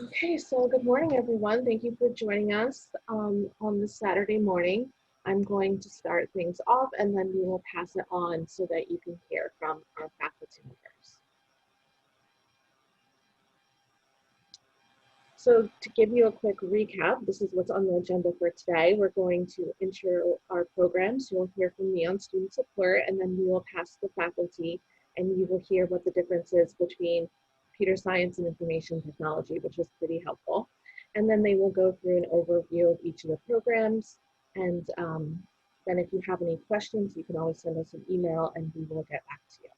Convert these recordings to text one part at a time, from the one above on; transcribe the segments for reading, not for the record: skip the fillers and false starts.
Okay, so good morning, everyone. Thank you for joining us on this Saturday morning. I'm going to start things off and then we will pass it on so that you can hear from our faculty members. So to give you a quick recap, this is what's on the agenda for today. We're going to intro our programs. You'll hear from me on student support, and then we will pass the faculty and you will hear what the difference is between computer science and information technology, which is pretty helpful. And then they will go through an overview of each of the programs. And then if you have any questions, you can always send us an email and we will get back to you.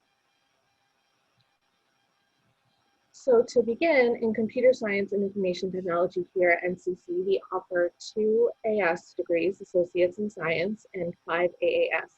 So to begin, in computer science and information technology here at NCC, we offer 2 AS degrees, Associates in Science, and 5 AAS,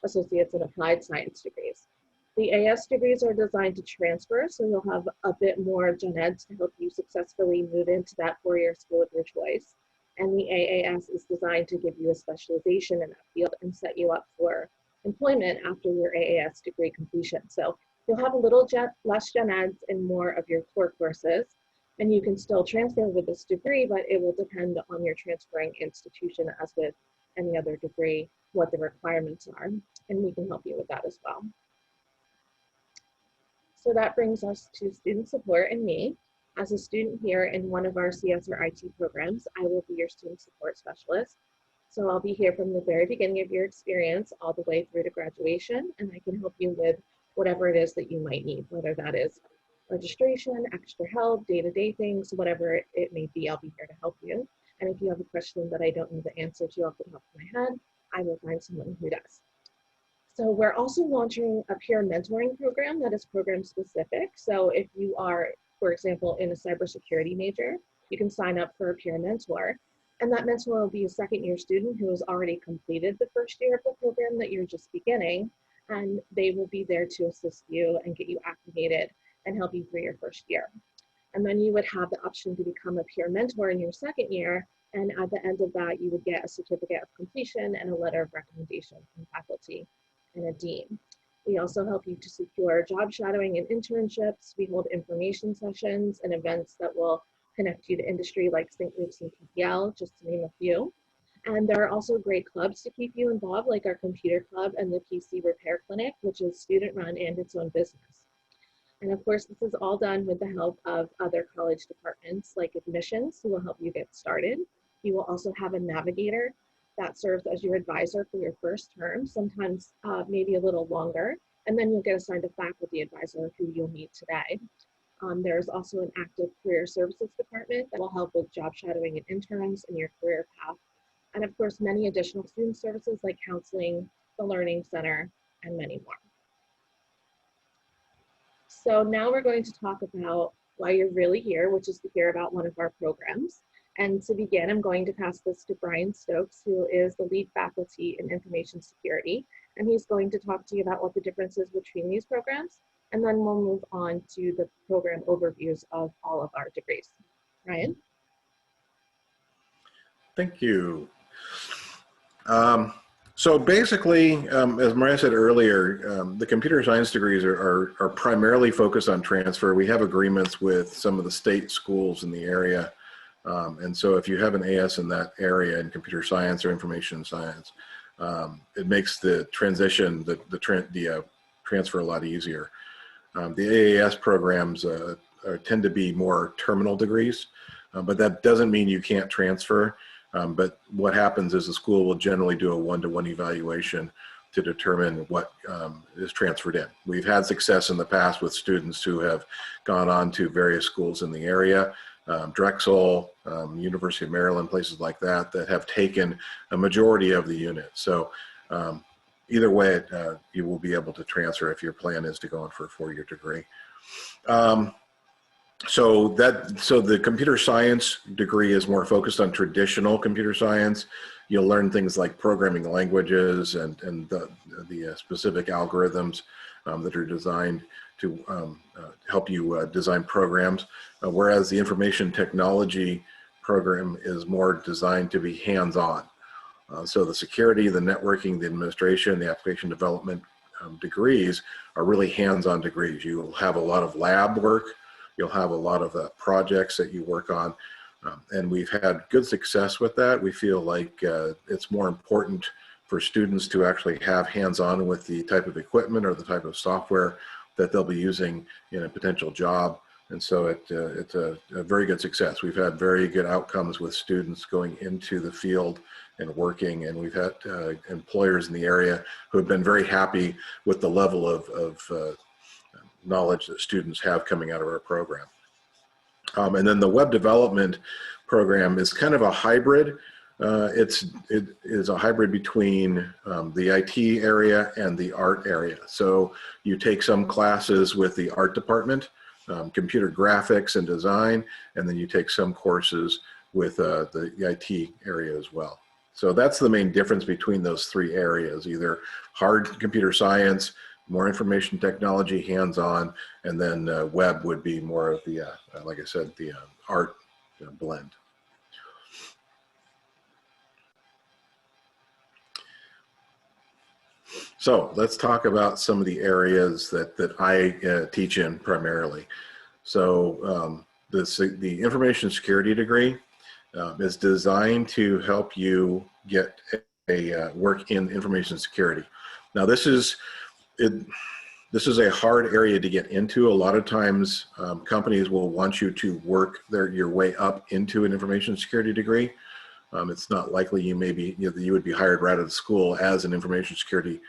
Associates in Applied Science degrees. The AS degrees are designed to transfer, so you'll have a bit more gen eds to help you successfully move into that 4-year school of your choice. And the AAS is designed to give you a specialization in that field and set you up for employment after your AAS degree completion. So you'll have a little less gen eds and more of your core courses, and you can still transfer with this degree, but it will depend on your transferring institution, as with any other degree, what the requirements are, and we can help you with that as well. So that brings us to student support and me. As a student here in one of our CS or IT programs, I will be your student support specialist. So I'll be here from the very beginning of your experience all the way through to graduation, and I can help you with whatever it is that you might need, whether that is registration, extra help, day-to-day things, whatever it may be, I'll be here to help you. And if you have a question that I don't know the answer to off the top of my head, I will find someone who does. So we're also launching a peer mentoring program that is program specific. So if you are, for example, in a cybersecurity major, you can sign up for a peer mentor. And that mentor will be a second-year student who has already completed the first year of the program that you're just beginning, and they will be there to assist you and get you acclimated and help you through your first year. And then you would have the option to become a peer mentor in your second year, and at the end of that, you would get a certificate of completion and a letter of recommendation from faculty and a dean. We also help you to secure job shadowing and internships. We hold information sessions and events that will connect you to industry like St. Luke's and PPL, just to name a few. And there are also great clubs to keep you involved, like our computer club and the PC Repair Clinic, which is student run and its own business. And of course, this is all done with the help of other college departments like admissions, who will help you get started. You will also have a navigator that serves as your advisor for your first term, sometimes maybe a little longer. And then you'll get assigned a faculty advisor who you'll meet today. There's also an active career services department that will help with job shadowing and interns in your career path. And of course, many additional student services like counseling, the Learning Center, and many more. So now we're going to talk about why you're really here, which is to hear about one of our programs. And to begin, I'm going to pass this to Brian Stokes, who is the lead faculty in information security. And he's going to talk to you about what the difference is between these programs. And then we'll move on to the program overviews of all of our degrees. Brian? Thank you. So basically, as Maria said earlier, the computer science degrees are primarily focused on transfer. We have agreements with some of the state schools in the area. And so if you have an AS in that area in computer science or information science, it makes the transition, the transfer a lot easier. The AAS programs tend to be more terminal degrees, but that doesn't mean you can't transfer. But what happens is the school will generally do a one-to-one evaluation to determine what is transferred in. We've had success in the past with students who have gone on to various schools in the area, Drexel, University of Maryland, places like that, that have taken a majority of the unit. So either way, you will be able to transfer if your plan is to go in for a 4-year degree. So the computer science degree is more focused on traditional computer science. You'll learn things like programming languages and the specific algorithms that are designed to help you design programs. Whereas the information technology program is more designed to be hands-on. So the security, the networking, the administration, the application development degrees are really hands-on degrees. You will have a lot of lab work. You'll have a lot of projects that you work on. And we've had good success with that. We feel like it's more important for students to actually have hands-on with the type of equipment or the type of software that they'll be using in a potential job. And so it's a very good success. We've had very good outcomes with students going into the field and working, and we've had employers in the area who have been very happy with the level of knowledge that students have coming out of our program. And then the web development program is kind of a hybrid. It is a hybrid between the IT area and the art area. So you take some classes with the art department, computer graphics and design, and then you take some courses with the IT area as well. So that's the main difference between those three areas, either hard computer science, more information technology, hands-on, and then web would be more of the, like I said, the art blend. So let's talk about some of the areas that I teach in primarily. So the information security degree is designed to help you get a work in information security. Now this is a hard area to get into. A lot of times companies will want you to work your way up into an information security degree. It's not likely you would be hired right out of school as an information security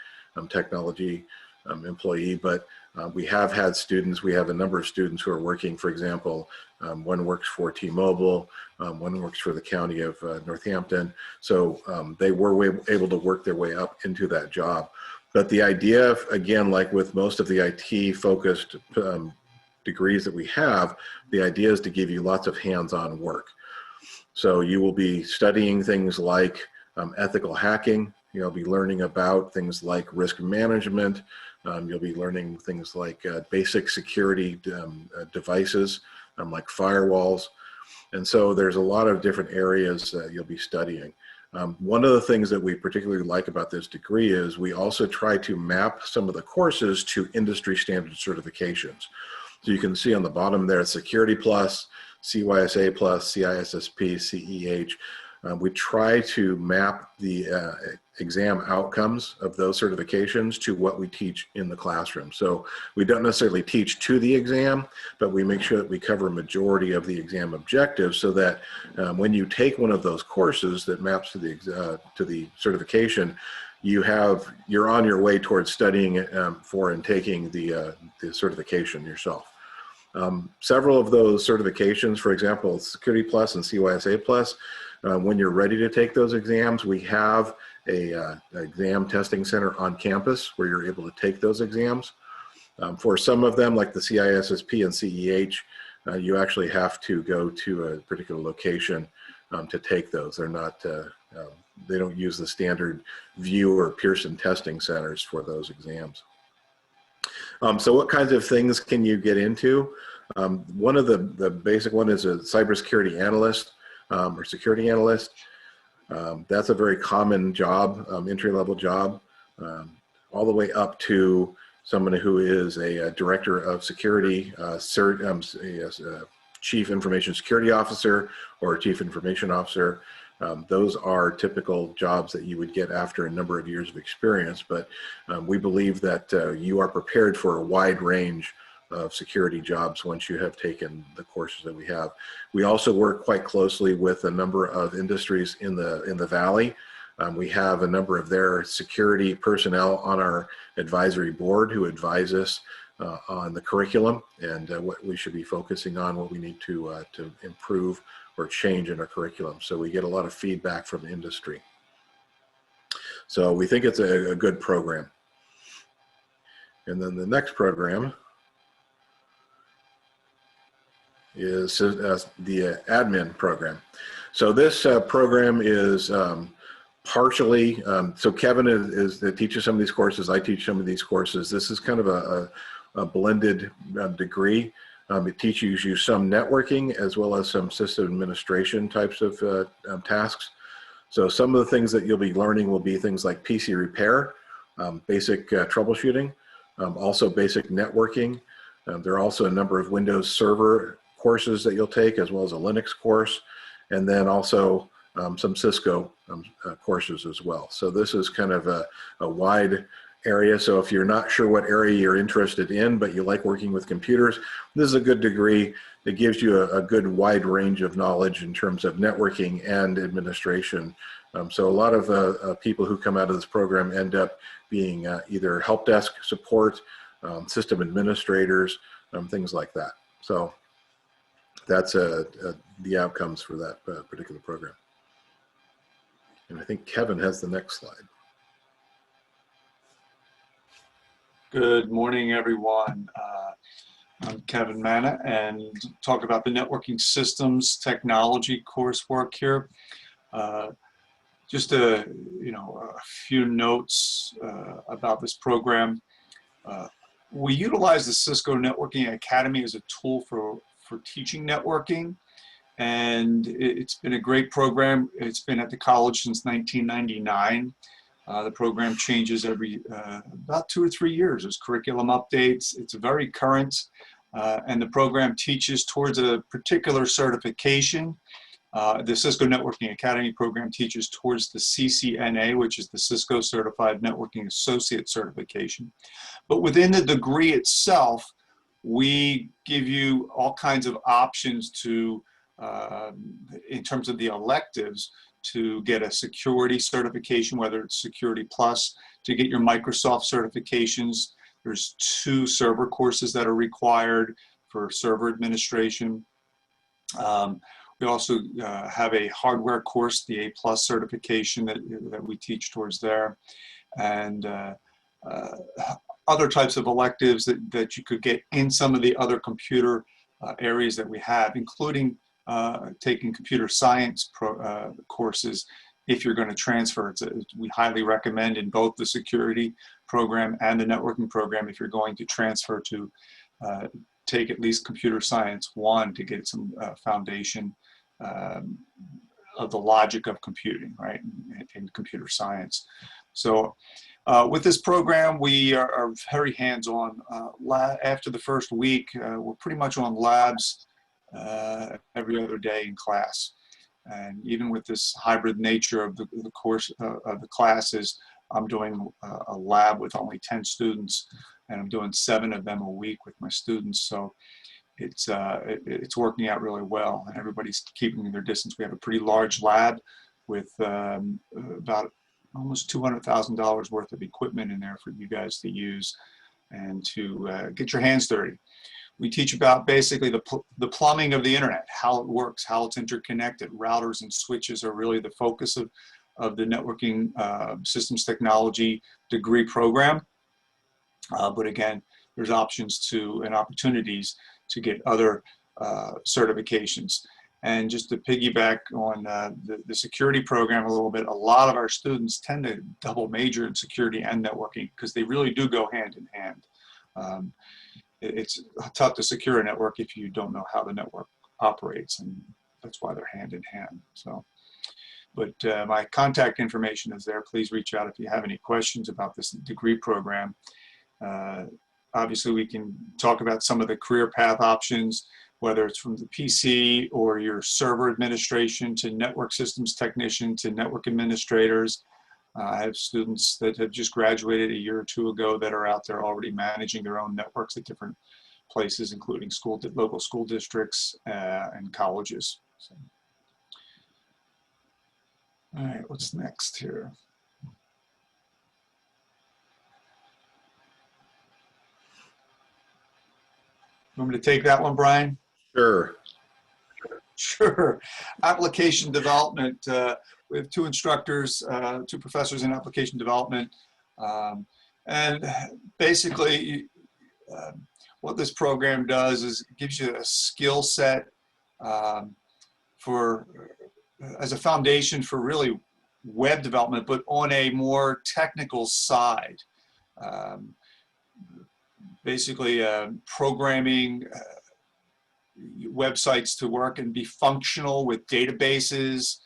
technology employee, but we have had students, we have a number of students who are working, for example, one works for T-Mobile, one works for the county of Northampton. So they were able to work their way up into that job. But the idea, again, like with most of the IT-focused degrees that we have, the idea is to give you lots of hands-on work. So you will be studying things like ethical hacking. You'll be learning about things like risk management. You'll be learning things like basic security devices, like firewalls. And so there's a lot of different areas that you'll be studying. One of the things that we particularly like about this degree is we also try to map some of the courses to industry standard certifications. So you can see on the bottom there, Security Plus, CYSA Plus, CISSP, CEH. We try to map the exam outcomes of those certifications to what we teach in the classroom. So we don't necessarily teach to the exam, but we make sure that we cover a majority of the exam objectives so that when you take one of those courses that maps to the certification, you're on your way towards studying it for and taking the certification yourself. Several of those certifications, for example, Security Plus and CYSA Plus, when you're ready to take those exams, we have an exam testing center on campus where you're able to take those exams. For some of them, like the CISSP and CEH, you actually have to go to a particular location to take those. They're not, they don't use the standard VUE or Pearson testing centers for those exams. So what kinds of things can you get into? One of the basic one is a cybersecurity analyst or security analyst. That's a very common job, entry-level job, all the way up to someone who is a director of security, chief information security officer or chief information officer. Those are typical jobs that you would get after a number of years of experience, but we believe that you are prepared for a wide range of security jobs once you have taken the courses that we have. We also work quite closely with a number of industries in the Valley. We have a number of their security personnel on our advisory board who advise us on the curriculum and what we should be focusing on, what we need to improve or change in our curriculum. So we get a lot of feedback from the industry. So we think it's a good program. And then the next program is the admin program. So this program is partially, so Kevin is that teaches some of these courses, I teach some of these courses. This is kind of a blended degree. It teaches you some networking as well as some system administration types of tasks. So some of the things that you'll be learning will be things like PC repair, basic troubleshooting, also basic networking, There are also a number of Windows Server courses that you'll take, as well as a Linux course, and then also some Cisco courses as well. So this is kind of a wide area. So if you're not sure what area you're interested in, but you like working with computers, this is a good degree that gives you a good wide range of knowledge in terms of networking and administration. So a lot of people who come out of this program end up being either help desk support, system administrators, things like that. So that's the outcomes for that particular program. And I think Kevin has the next slide. Good morning, everyone. I'm Kevin Manna, and talk about the networking systems technology coursework here. Just a few notes about this program. We utilize the Cisco Networking Academy as a tool for teaching networking, and it's been a great program. It's been at the college since 1999. The program changes every about 2 or 3 years. There's curriculum updates. It's very current, and the program teaches towards a particular certification. The Cisco Networking Academy program teaches towards the CCNA, which is the Cisco Certified Networking Associate certification. But within the degree itself, we give you all kinds of options to, in terms of the electives, to get a security certification, whether it's Security Plus, to get your Microsoft certifications. There's 2 server courses that are required for server administration. We also have a hardware course, the A+ certification that we teach towards there, and other types of electives that you could get in some of the other computer areas that we have, including taking computer science courses if you're going to transfer. We highly recommend in both the security program and the networking program, if you're going to transfer, to take at least computer science 1 to get some foundation of the logic of computing, right, in computer science. So with this program, we are very hands-on. After the first week, we're pretty much on labs every other day in class. And even with this hybrid nature of the course of the classes, I'm doing a lab with only 10 students, and I'm doing 7 of them a week with my students. So it's working out really well, and everybody's keeping their distance. We have a pretty large lab with about almost $200,000 worth of equipment in there for you guys to use and to get your hands dirty. We teach about basically the plumbing of the internet, how it works, how it's interconnected. Routers and switches are really the focus of the networking systems technology degree program. But again, there's options and opportunities to get other certifications. And just to piggyback on the security program a little bit, a lot of our students tend to double major in security and networking because they really do go hand in hand. It's tough to secure a network if you don't know how the network operates, and that's why they're hand in hand. So, but my contact information is there. Please reach out if you have any questions about this degree program. Obviously, we can talk about some of the career path options, whether it's from the PC or your server administration to network systems technician to network administrators. I have students that have just graduated a year or 2 ago that are out there already managing their own networks at different places, including local school districts and colleges. So. All right, what's next here? Want me to take that one, Brian? Sure. Sure. Application development. We have 2 instructors, 2 professors in application development. And basically, what this program does is it gives you a skill set as a foundation for really web development, but on a more technical side. Basically, programming websites to work and be functional with databases.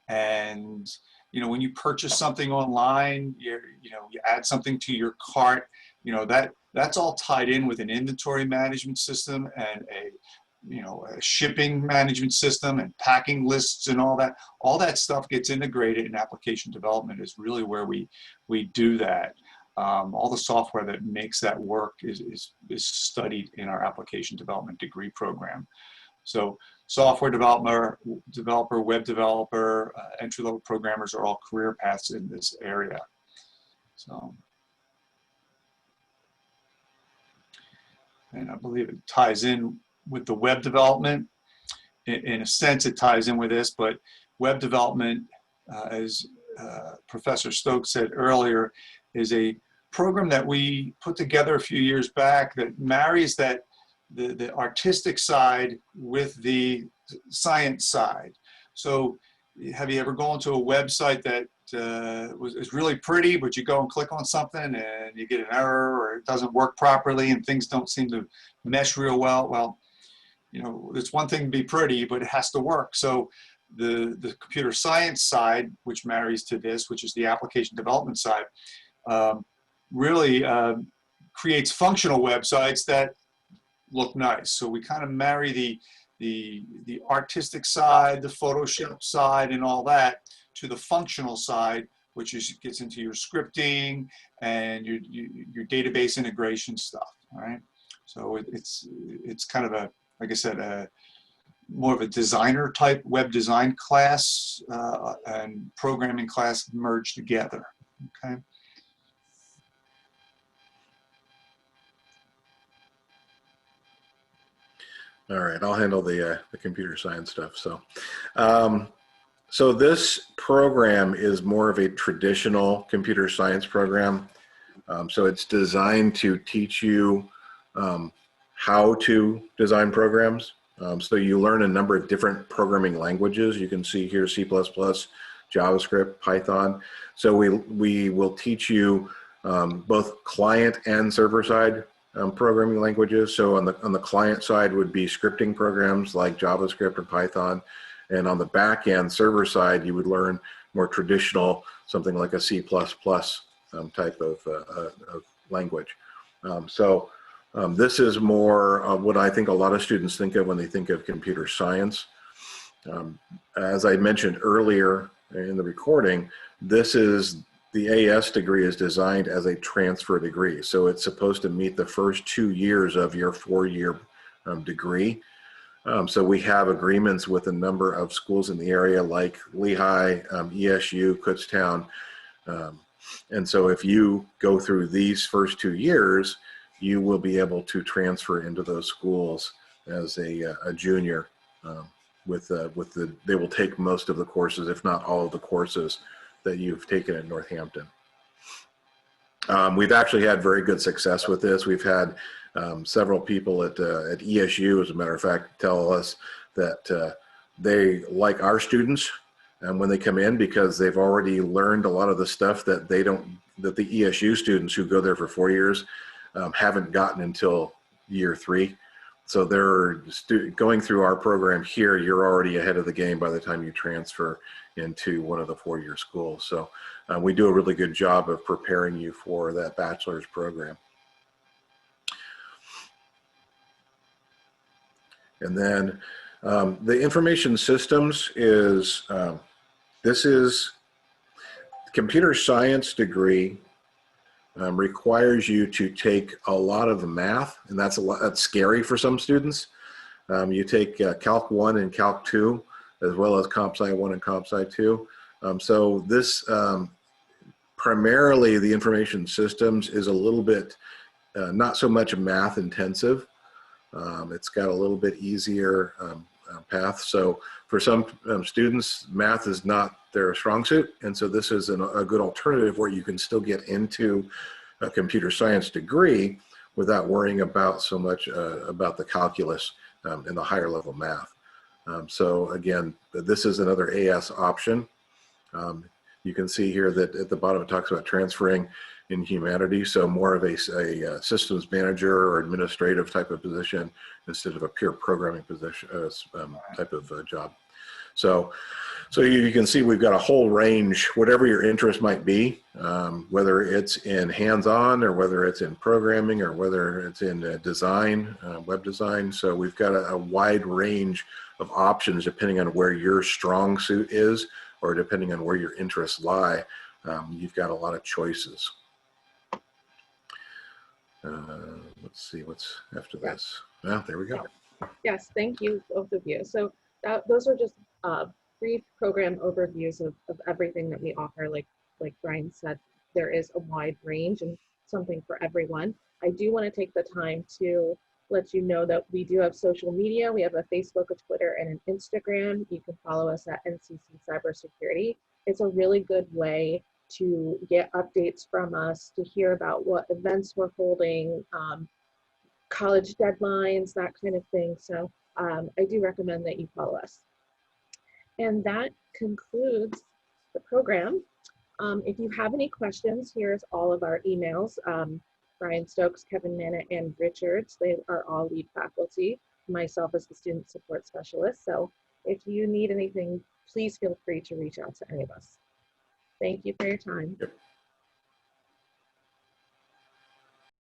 And when you purchase something online, you add something to your cart, you know, that's all tied in with an inventory management system and a shipping management system and packing lists and all that. All that stuff gets integrated in application development is really where we do that. All the software that makes that work is studied in our application development degree program. So software developer, web developer, entry-level programmers are all career paths in this area. So, and I believe it ties in with the web development. In a sense, it ties in with this, but web development, as Professor Stokes said earlier, is a program that we put together a few years back that marries that the artistic side with the science side. So have you ever gone to a website that is really pretty, but you go and click on something and you get an error or it doesn't work properly and things don't seem to mesh real well? Well, you know, it's one thing to be pretty, but it has to work. So the computer science side, which marries to this, which is the application development side, really creates functional websites that look nice. So we kind of marry the artistic side, the Photoshop side and all that to the functional side, which gets into your scripting and your database integration stuff, all right? So it's kind of like I said, more of a designer type web design class and programming class merged together, okay? All right, I'll handle the computer science stuff. So, so this program is more of a traditional computer science program. So it's designed to teach you how to design programs. So you learn a number of different programming languages. You can see here C++, JavaScript, Python. So we will teach you both client and server side programming languages. So on the client side would be scripting programs like JavaScript or Python. And on the back end server side, you would learn more traditional, something like a C++ type of language. This is more of what I think a lot of students think of when they think of computer science. As I mentioned earlier in the recording, the AS degree is designed as a transfer degree. So it's supposed to meet the first 2 years of your 4-year degree. So we have agreements with a number of schools in the area like Lehigh, ESU, Kutztown. And so if you go through these first 2 years, you will be able to transfer into those schools as a junior. They will take most of the courses, if not all of the courses that you've taken at Northampton. We've actually had very good success with this. We've had several people at ESU, as a matter of fact, tell us that they like our students and when they come in because they've already learned a lot of the stuff that the ESU students who go there for 4 years haven't gotten until year 3. So they're going through our program here, you're already ahead of the game by the time you transfer into one of the 4-year schools. So we do a really good job of preparing you for that bachelor's program. And then the information systems is, this is computer science degree requires you to take a lot of math, and that's scary for some students. You take Calc 1 and Calc 2, as well as Comp Sci 1 and Comp Sci 2. So this, primarily the information systems is a little bit, not so much math intensive. It's got a little bit easier path. So for some students, math is not their strong suit. And so this is a good alternative where you can still get into a computer science degree without worrying about so much about the calculus and the higher level math. So again, this is another AS option. You can see here that at the bottom it talks about transferring in humanities, so more of a systems manager or administrative type of position instead of a pure programming position type of job. So So you can see we've got a whole range, whatever your interest might be, whether it's in hands-on or whether it's in programming or whether it's in design, web design. So we've got a wide range of options depending on where your strong suit is or depending on where your interests lie. You've got a lot of choices. Let's see what's after this. Oh, there we go. Yes, thank you, both of you. So those are just brief program overviews of everything that we offer. Like Brian said, there is a wide range and something for everyone. I do want to take the time to let you know that we do have social media. We have a Facebook, a Twitter, and an Instagram. You can follow us at NCC Cybersecurity. It's a really good way to get updates from us, to hear about what events we're holding, college deadlines, that kind of thing. So I do recommend that you follow us. And that concludes the program. If you have any questions, here's all of our emails. Brian Stokes, Kevin Manna, and Richards, they are all lead faculty. Myself as the student support specialist. So if you need anything, please feel free to reach out to any of us. Thank you for your time. Yep.